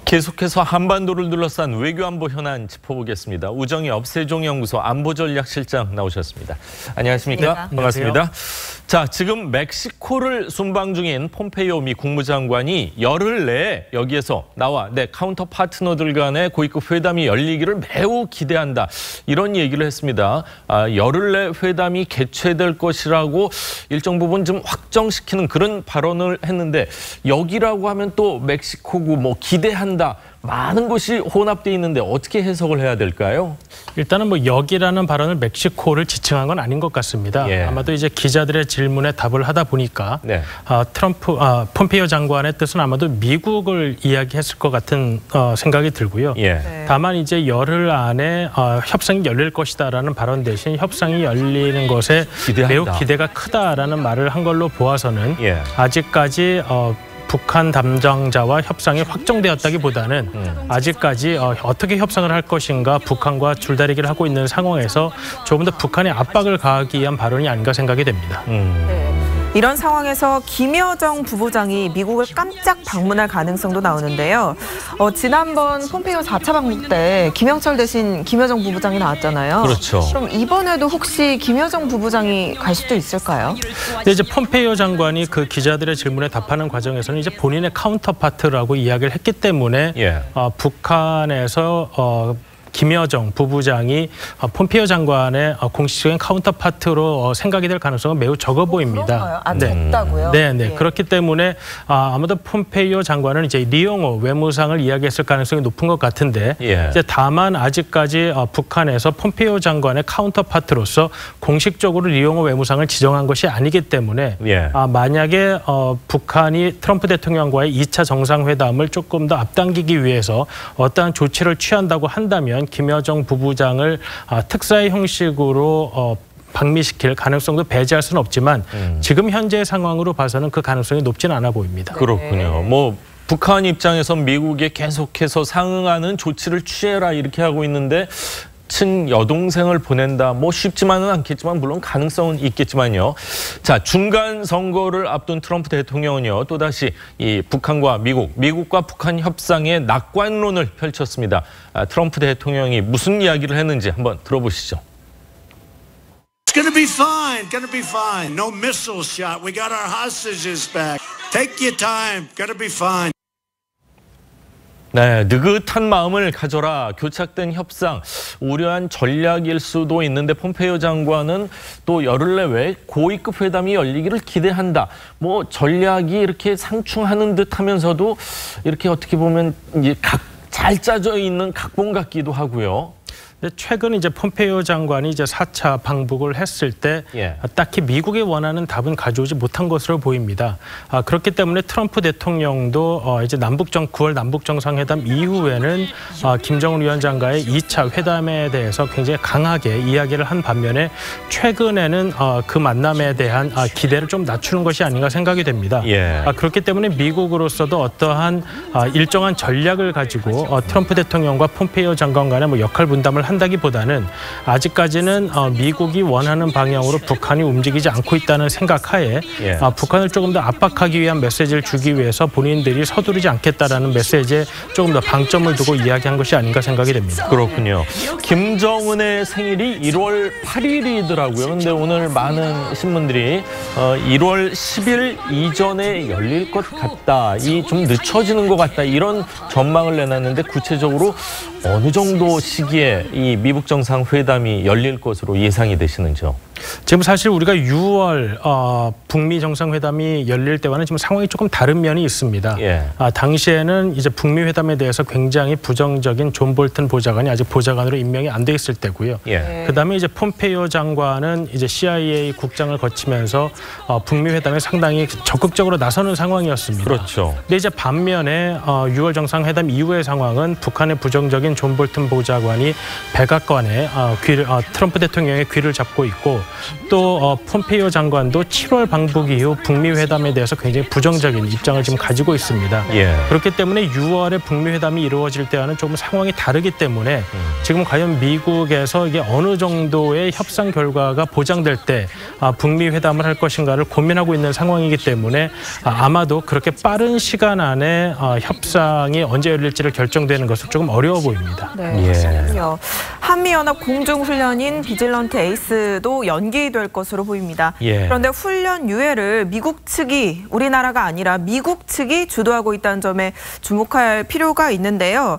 계속해서 한반도를 둘러싼 외교안보 현안 짚어보겠습니다. 우정엽 세종연구소 안보전략실장 나오셨습니다. 안녕하십니까? 네, 반갑습니다. 자, 지금 멕시코를 순방 중인 폼페이오 미 국무장관이 열흘 내에 여기에서 나와 내 카운터 파트너들 간의 고위급 회담이 열리기를 매우 기대한다. 이런 얘기를 했습니다. 열흘 내 회담이 개최될 것이라고 일정 부분 좀 확정시키는 그런 발언을 했는데 여기라고 하면 또 멕시코고 뭐 기대한다. 많은 것이 혼합되어 있는데 어떻게 해석을 해야 될까요? 일단은 뭐 여기라는 발언을 멕시코를 지칭한 건 아닌 것 같습니다. 예. 아마도 이제 기자들의 질문에 답을 하다 보니까 네. 폼페이오 장관의 뜻은 아마도 미국을 이야기했을 것 같은 생각이 들고요. 예. 네. 다만 이제 열흘 안에 협상이 열릴 것이다라는 발언 대신 협상이 열리는 것에 기대한다. 매우 기대가 크다라는 말을 한 걸로 보아서는 예. 아직까지 북한 담당자와 협상이 확정되었다기보다는 아직까지 어떻게 협상을 할 것인가 북한과 줄다리기를 하고 있는 상황에서 조금 더 북한에 압박을 가하기 위한 발언이 아닌가 생각이 됩니다. 네. 이런 상황에서 김여정 부부장이 미국을 깜짝 방문할 가능성도 나오는데요. 지난번 폼페이오 4차 방문 때 김영철 대신 김여정 부부장이 나왔잖아요. 그렇죠. 그럼 이번에도 혹시 김여정 부부장이 갈 수도 있을까요? 근데 이제 폼페이오 장관이 그 기자들의 질문에 답하는 과정에서는 이제 본인의 카운터파트라고 이야기를 했기 때문에 예. 북한에서 김여정 부부장이 폼페이오 장관의 공식적인 카운터파트로 생각이 될 가능성은 매우 적어 보입니다. 적다고요? 네. 예. 그렇기 때문에 아마도 폼페이오 장관은 이제 리용호 외무상을 이야기했을 가능성이 높은 것 같은데 예. 이제 다만 아직까지 북한에서 폼페이오 장관의 카운터파트로서 공식적으로 리용호 외무상을 지정한 것이 아니기 때문에 예. 만약에 북한이 트럼프 대통령과의 2차 정상회담을 조금 더 앞당기기 위해서 어떠한 조치를 취한다고 한다면 김여정 부부장을 특사의 형식으로 방미시킬 가능성도 배제할 수는 없지만 지금 현재의 상황으로 봐서는 그 가능성이 높지는 않아 보입니다. 그렇군요. 뭐 북한 입장에서 미국에 계속해서 상응하는 조치를 취해라 이렇게 하고 있는데 친여동생을 보낸다. 뭐 쉽지만은 않겠지만 물론 가능성은 있겠지만요. 자, 중간 선거를 앞둔 트럼프 대통령은요. 또다시 이 북한과 미국과 북한 협상의 낙관론을 펼쳤습니다. 트럼프 대통령이 무슨 이야기를 했는지 한번 들어보시죠. It's gonna be fine. Gonna be fine. No missile shot. We got our hostages back. Take your time. Gonna be fine. 네, 느긋한 마음을 가져라. 교착된 협상, 우려한 전략일 수도 있는데 폼페이오 장관은 또 열흘 내외 고위급 회담이 열리기를 기대한다. 뭐 전략이 이렇게 상충하는 듯 하면서도 이렇게 어떻게 보면 이제 잘 짜져 있는 각본 같기도 하고요. 최근 이제 폼페이오 장관이 이제 4차 방북을 했을 때 예. 딱히 미국이 원하는 답은 가져오지 못한 것으로 보입니다. 그렇기 때문에 트럼프 대통령도 이제 9월 남북 정상회담 이후에는 김정은 위원장과의 2차 회담에 대해서 굉장히 강하게 이야기를 한 반면에 최근에는 그 만남에 대한 기대를 좀 낮추는 것이 아닌가 생각이 됩니다. 예. 그렇기 때문에 미국으로서도 어떠한 일정한 전략을 가지고 트럼프 대통령과 폼페이오 장관 간의 뭐 역할 분담을 한다기보다는 아직까지는 미국이 원하는 방향으로 북한이 움직이지 않고 있다는 생각하에 예. 북한을 조금 더 압박하기 위한 메시지를 주기 위해서 본인들이 서두르지 않겠다라는 메시지에 조금 더 방점을 두고 이야기한 것이 아닌가 생각이 됩니다. 그렇군요. 김정은의 생일이 1월 8일이더라고요. 그런데 오늘 많은 신문들이 1월 10일 이전에 열릴 것 같다. 이 좀 늦춰지는 것 같다. 이런 전망을 내놨는데 구체적으로 어느 정도 시기에 이 미북 정상회담이 열릴 것으로 예상이 되시는지요? 지금 사실 우리가 6월 북미 정상회담이 열릴 때와는 지금 상황이 조금 다른 면이 있습니다. 예. 당시에는 이제 북미 회담에 대해서 굉장히 부정적인 존 볼튼 보좌관이 아직 보좌관으로 임명이 안 돼 있을 때고요. 예. 그다음에 이제 폼페이오 장관은 이제 CIA 국장을 거치면서 북미 회담에 상당히 적극적으로 나서는 상황이었습니다. 그렇죠. 근데 이제 반면에 6월 정상회담 이후의 상황은 북한의 부정적인 존 볼튼 보좌관이 백악관에 트럼프 대통령의 귀를 잡고 있고 또 폼페이오 장관도 7월 방북 이후 북미 회담에 대해서 굉장히 부정적인 입장을 지금 가지고 있습니다. 예. 그렇기 때문에 6월에 북미 회담이 이루어질 때와는 조금 상황이 다르기 때문에 지금 과연 미국에서 이게 어느 정도의 협상 결과가 보장될 때 북미 회담을 할 것인가를 고민하고 있는 상황이기 때문에 아마도 그렇게 빠른 시간 안에 협상이 언제 열릴지를 결정되는 것은 조금 어려워 보입니다. 네, 그렇군요. 한미연합 공중훈련인 비질런트 에이스도 연기될 것으로 보입니다. 예. 그런데 훈련 유예를 미국 측이 우리나라가 아니라 미국 측이 주도하고 있다는 점에 주목할 필요가 있는데요.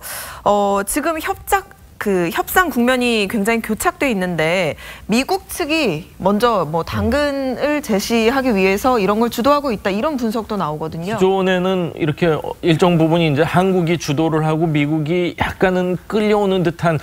지금 협상 국면이 굉장히 교착돼 있는데 미국 측이 먼저 당근을 제시하기 위해서 이런 걸 주도하고 있다 이런 분석도 나오거든요. 기존에는 이렇게 일정 부분이 이제 한국이 주도를 하고 미국이 약간은 끌려오는 듯한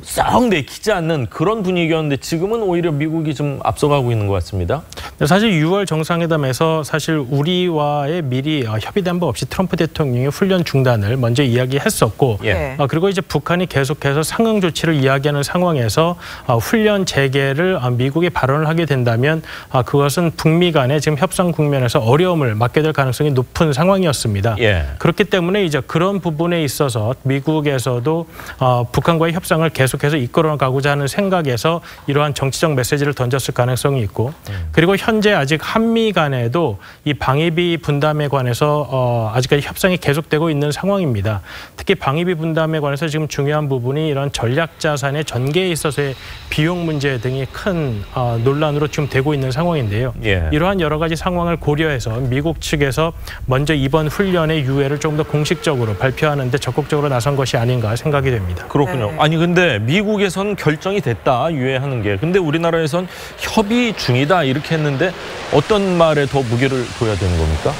썩 내키지 않는 그런 분위기였는데 지금은 오히려 미국이 좀 앞서가고 있는 것 같습니다. 사실 6월 정상회담에서 사실 우리와의 미리 협의된 바 없이 트럼프 대통령이 훈련 중단을 먼저 이야기했었고 예. 그리고 이제 북한이 계속해서 상응 조치를 이야기하는 상황에서 훈련 재개를 미국이 발언을 하게 된다면 그것은 북미 간의 지금 협상 국면에서 어려움을 맞게 될 가능성이 높은 상황이었습니다. 예. 그렇기 때문에 이제 그런 부분에 있어서 미국에서도 북한과의 협상을 계속해서 이끌어가고자 하는 생각에서 이러한 정치적 메시지를 던졌을 가능성이 있고 그리고 현재 아직 한미 간에도 이 방위비 분담에 관해서 아직까지 협상이 계속되고 있는 상황입니다. 특히 방위비 분담에 관해서 지금 중요한 부분이 이런 전략자산의 전개에 있어서의 비용 문제 등이 큰 논란으로 지금 되고 있는 상황인데요. 예. 이러한 여러 가지 상황을 고려해서 미국 측에서 먼저 이번 훈련의 유예를 좀 더 공식적으로 발표하는 데 적극적으로 나선 것이 아닌가 생각이 됩니다. 그렇군요. 네. 아니 근데 미국에선 결정이 됐다 유예하는 게 근데 우리나라에선 협의 중이다 이렇게 했는데 어떤 말에 더 무게를 둬야 되는 겁니까?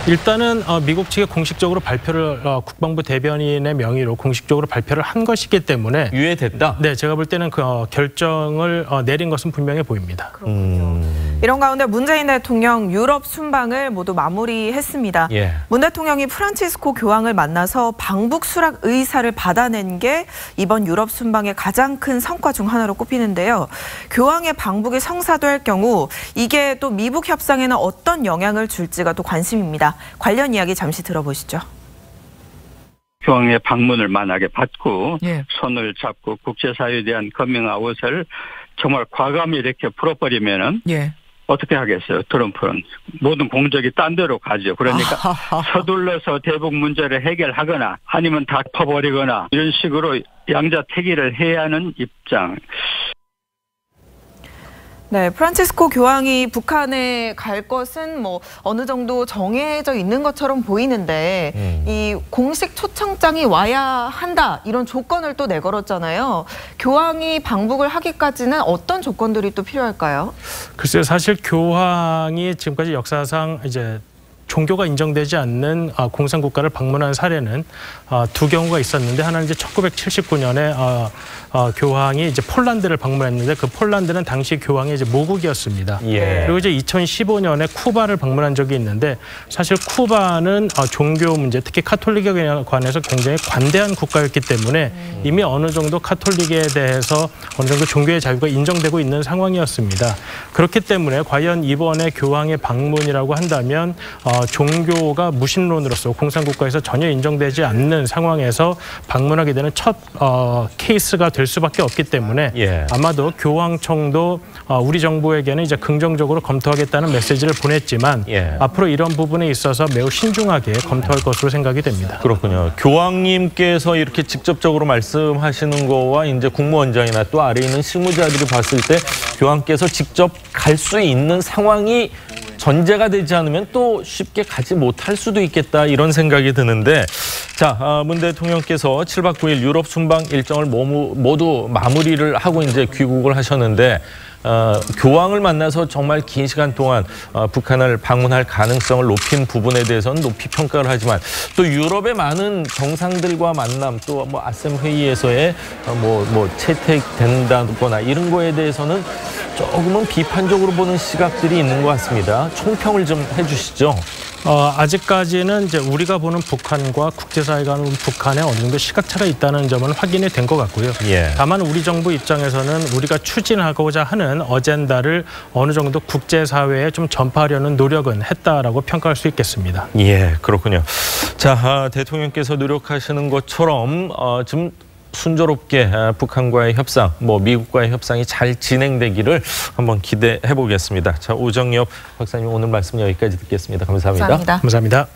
일단은 미국 측이 공식적으로 발표를 국방부 대변인의 명의로 공식적으로 발표를 한 것이기 때문에 유예됐다? 네, 제가 볼 때는 그 결정을 내린 것은 분명해 보입니다. 그렇군요. 이런 가운데 문재인 대통령 유럽 순방을 모두 마무리했습니다. 예. 문 대통령이 프란치스코 교황을 만나서 방북 수락 의사를 받아낸 게 이번 유럽 순방의 가장 큰 성과 중 하나로 꼽히는데요. 교황의 방북이 성사될 경우 이게 또 미북 협상에는 어떤 영향을 줄지가 또 관심입니다. 관련 이야기 잠시 들어보시죠. 교황의 방문을 만약에 받고 예. 손을 잡고 국제사회에 대한 커밍아웃을 정말 과감히 이렇게 풀어버리면은 예. 어떻게 하겠어요? 트럼프는 모든 공적이 딴 데로 가죠. 그러니까 서둘러서 대북 문제를 해결하거나 아니면 다 퍼버리거나 이런 식으로 양자택일을 해야 하는 입장. 네, 프란치스코 교황이 북한에 갈 것은 어느 정도 정해져 있는 것처럼 보이는데 이 공식 초청장이 와야 한다 이런 조건을 또 내걸었잖아요. 교황이 방북을 하기까지는 어떤 조건들이 또 필요할까요? 글쎄요, 사실 교황이 지금까지 역사상 이제 종교가 인정되지 않는 공산국가를 방문한 사례는 두 경우가 있었는데 하나는 이제 1979년에 교황이 이제 폴란드를 방문했는데 그 폴란드는 당시 교황의 이제 모국이었습니다. 예. 그리고 이제 2015년에 쿠바를 방문한 적이 있는데 사실 쿠바는 종교 문제, 특히 카톨릭에 관해서 굉장히 관대한 국가였기 때문에 이미 어느 정도 카톨릭에 대해서 어느 정도 종교의 자유가 인정되고 있는 상황이었습니다. 그렇기 때문에 과연 이번에 교황의 방문이라고 한다면 종교가 무신론으로서 공산국가에서 전혀 인정되지 않는 상황에서 방문하게 되는 첫 케이스가 될 수밖에 없기 때문에 예. 아마도 교황청도 우리 정부에게는 이제 긍정적으로 검토하겠다는 메시지를 보냈지만 예. 앞으로 이런 부분에 있어서 매우 신중하게 검토할 것으로 생각이 됩니다. 그렇군요. 교황님께서 이렇게 직접적으로 말씀하시는 거와 이제 국무원장이나 또 아래에 있는 실무자들이 봤을 때 교황께서 직접 갈 수 있는 상황이 전제가 되지 않으면 또 쉽게 가지 못할 수도 있겠다 이런 생각이 드는데 자, 문 대통령께서 7박 9일 유럽 순방 일정을 모두 마무리를 하고 이제 귀국을 하셨는데 교황을 만나서 정말 긴 시간 동안 북한을 방문할 가능성을 높인 부분에 대해서는 높이 평가를 하지만 또 유럽의 많은 정상들과 만남 또 뭐 아셈 회의에서의 채택된다거나 이런 거에 대해서는 조금은 비판적으로 보는 시각들이 있는 것 같습니다. 총평을 좀 해주시죠. 아직까지는 이제 우리가 보는 북한과 국제사회가 보는 북한에 어느 정도 시각차가 있다는 점은 확인이 된 것 같고요. 예. 다만 우리 정부 입장에서는 우리가 추진하고자 하는 어젠다를 어느 정도 국제사회에 좀 전파하려는 노력은 했다라고 평가할 수 있겠습니다. 예, 그렇군요. 자, 대통령께서 노력하시는 것처럼 좀 순조롭게 북한과의 협상, 미국과의 협상이 잘 진행되기를 한번 기대해 보겠습니다. 자, 오정엽 박사님 오늘 말씀 여기까지 듣겠습니다. 감사합니다. 감사합니다. 감사합니다.